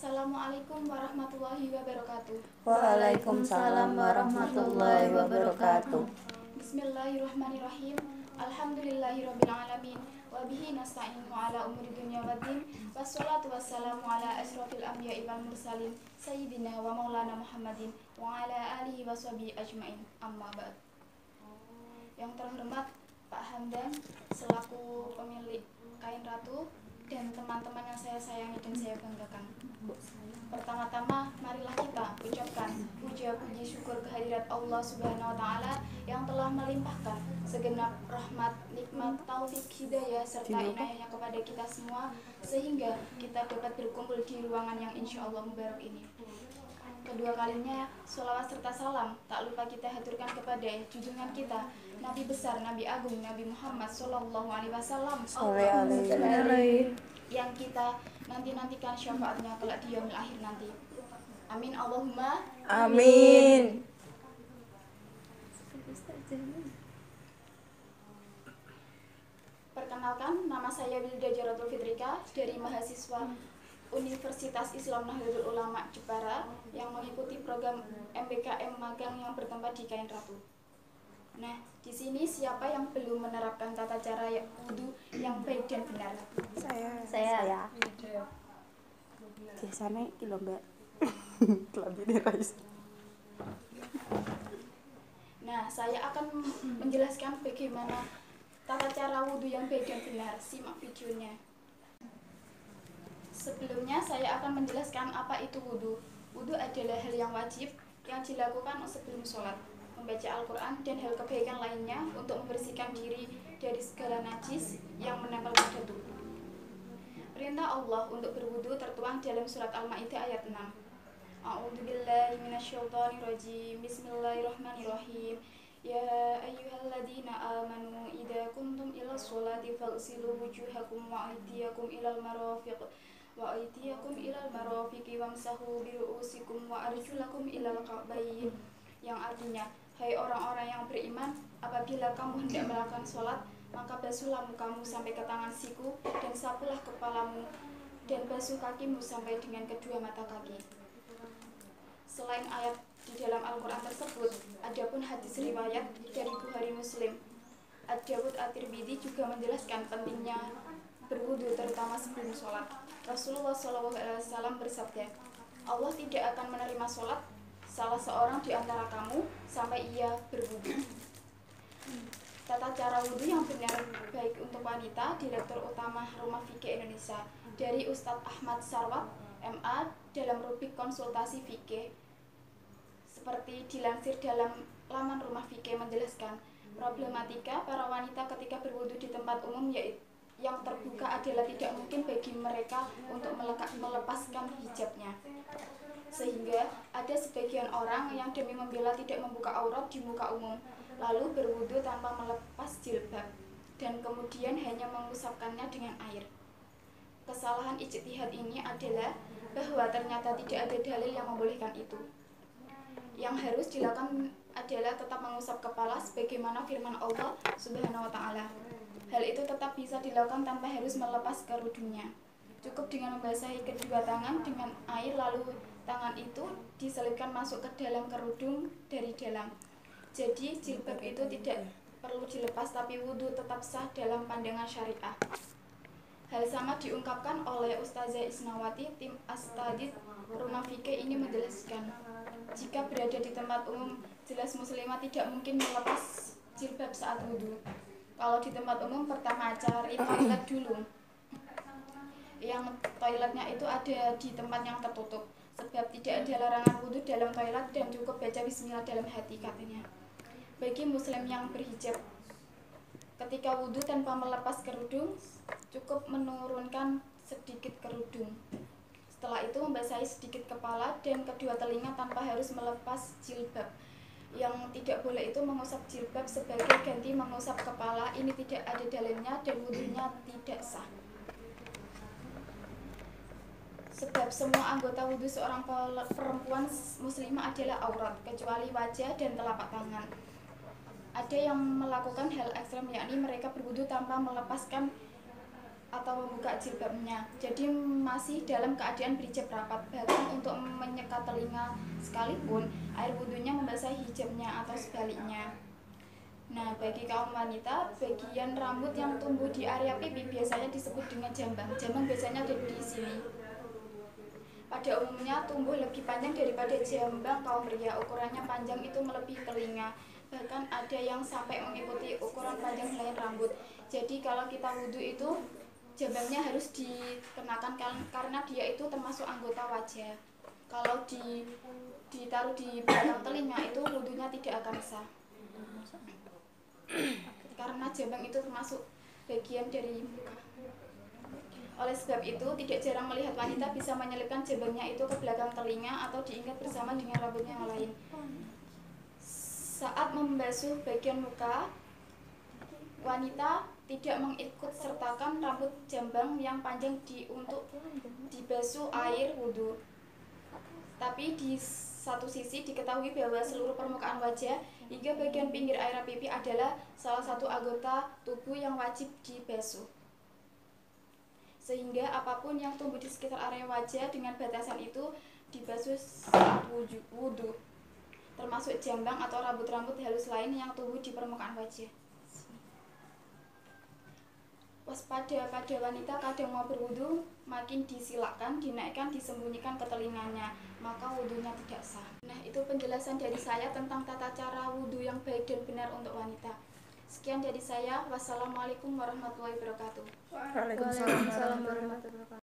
Assalamualaikum warahmatullahi wabarakatuh. Waalaikumsalam warahmatullahi wabarakatuh. Bismillahirrahmanirrahim. Alhamdulillahirabbil alamin wa bihi nasta'inu ala umuri dunya waddin. Wassalatu wassalamu ala asyrofil anbiya'i wal mursalin sayyidina wa maulana Muhammadin wa ala alihi washabihi ajmain. Amma ba'd. Yang terhormat Pak Hamdan selaku pemilik Kain Ratu dan teman-teman yang saya sayangi dan saya banggakan. Pertama-tama marilah kita ucapkan puja-puji syukur kehadirat Allah Subhanahu wa taala yang telah melimpahkan segenap rahmat, nikmat, taufik, hidayah serta inayahnya kepada kita semua sehingga kita dapat berkumpul di ruangan yang insya Allah mubarak ini. Kedua kalinya sholawat serta salam tak lupa kita haturkan kepada junjungan kita Nabi besar, Nabi agung, Nabi Muhammad Sallallahu Alaihi Wasallam yang kita nanti-nantikan syafaatnya kelak di yaumil akhir nanti. Amin Allahumma Amin. Perkenalkan, nama saya Wilda Jaratul Fitrika dari mahasiswa Universitas Islam Nahdlatul Ulama Jepara yang mengikuti program MBKM magang yang bertempat di Kain Ratu. Nah, di sini siapa yang belum menerapkan tata cara wudu yang baik dan benar? Saya. Biasanya kilo mbak. Lebih dari Nah, saya akan menjelaskan bagaimana tata cara wudu yang baik dan benar. Simak videonya. Sebelumnya saya akan menjelaskan apa itu wudu. Wudu adalah hal yang wajib yang dilakukan sebelum sholat, membaca Al-Quran dan hal kebaikan lainnya untuk membersihkan diri dari segala najis yang menempel pada tubuh. Perintah Allah untuk berwudu tertuang dalam surat Al-Maidah ayat 6. A'udzubillahi minasyaitonirrajim. Bismillahirrahmanirrahim. Ya ayyuhalladzina amanu idza kuntum ila sholati faghsilu wujuhakum wa aydiyakum ilal marafiqi wamsahu bi ru'usikum wa arjulakum ilal ka'bayn. Yang artinya, hai orang-orang yang beriman, apabila kamu hendak melakukan sholat, maka basuhlah mukamu sampai ke tangan siku dan sapulah kepalamu dan basuh kakimu sampai dengan kedua mata kaki. Selain ayat di dalam Al-Quran tersebut, adapun hadis riwayat dari Bukhari Muslim, Ad-Dawud At-Tirmidzi juga menjelaskan pentingnya berwudu terutama sebelum sholat. Rasulullah SAW bersabda, Allah tidak akan menerima sholat salah seorang di antara kamu sampai ia berwudu. Tata cara wudu yang benar baik untuk wanita, Direktur Utama Rumah Fikih Indonesia, dari Ustadz Ahmad Sarwat, MA, dalam rubrik konsultasi fikih. Seperti dilansir dalam laman Rumah Fikih menjelaskan, problematika para wanita ketika berwudu di tempat umum yaitu yang terbuka adalah tidak mungkin bagi mereka untuk melepaskan hijabnya. Sehingga ada sebagian orang yang demi membela tidak membuka aurat di muka umum, lalu berwudu tanpa melepas jilbab dan kemudian hanya mengusapkannya dengan air. Kesalahan ijtihad ini adalah bahwa ternyata tidak ada dalil yang membolehkan itu. Yang harus dilakukan adalah tetap mengusap kepala sebagaimana firman Allah Subhanahu wa taala. Hal itu tetap bisa dilakukan tanpa harus melepas kerudungnya. Cukup dengan membasahi kedua tangan dengan air lalu tangan itu diselipkan masuk ke dalam kerudung dari dalam. Jadi jilbab itu tidak perlu dilepas tapi wudu tetap sah dalam pandangan syariah. Hal sama diungkapkan oleh Ustazah Isnawati, tim Astadid Rumah Fikih ini menjelaskan, jika berada di tempat umum, jelas muslimah tidak mungkin melepas jilbab saat wudu. Kalau di tempat umum pertama cari toilet dulu. Yang toiletnya itu ada di tempat yang tertutup. Sebab tidak ada larangan wudu dalam toilet dan cukup baca bismillah dalam hati katanya. Bagi muslim yang berhijab, ketika wudu tanpa melepas kerudung, cukup menurunkan sedikit kerudung. Setelah itu membasahi sedikit kepala dan kedua telinga tanpa harus melepas jilbab. Yang tidak boleh itu mengusap jilbab sebagai ganti mengusap kepala. Ini tidak ada dalilnya dan wudunya tidak sah. Sebab semua anggota wudu seorang perempuan muslimah adalah aurat, kecuali wajah dan telapak tangan. Ada yang melakukan hal ekstrem, yakni mereka berwudu tanpa melepaskan atau membuka jilbabnya, jadi masih dalam keadaan berhijab rapat. Bahkan untuk menyekat telinga sekalipun, air wudhunya membasahi hijabnya atau sebaliknya. Nah, bagi kaum wanita, bagian rambut yang tumbuh di area pipi biasanya disebut dengan jambang. Jambang biasanya ada di sini. Pada umumnya tumbuh lebih panjang daripada jambang kaum pria. Ukurannya panjang itu melebihi telinga. Bahkan ada yang sampai mengikuti ukuran panjang helai rambut. Jadi kalau kita wudhu itu jambangnya harus dikenakan karena dia itu termasuk anggota wajah. Kalau ditaruh di belakang telinga itu wudhunya tidak akan sah. Karena jambang itu termasuk bagian dari muka. Oleh sebab itu, tidak jarang melihat wanita bisa menyelipkan jambangnya itu ke belakang telinga atau diikat bersama dengan rambutnya yang lain. Saat membasuh bagian muka, wanita tidak mengikut sertakan rambut jambang yang panjang untuk dibasuh air wudhu. Tapi di satu sisi diketahui bahwa seluruh permukaan wajah hingga bagian pinggir area pipi adalah salah satu anggota tubuh yang wajib dibasuh. Sehingga apapun yang tumbuh di sekitar area wajah dengan batasan itu dibasuh saat wudhu, termasuk jambang atau rambut-rambut halus lain yang tumbuh di permukaan wajah. Waspada pada wanita kadang mau berwudhu, makin disilakan, dinaikkan, disembunyikan ke telinganya, maka wudhunya tidak sah. Nah, itu penjelasan dari saya tentang tata cara wudhu yang baik dan benar untuk wanita. Sekian dari saya. Wassalamualaikum warahmatullahi wabarakatuh. Waalaikumsalam warahmatullahi wabarakatuh.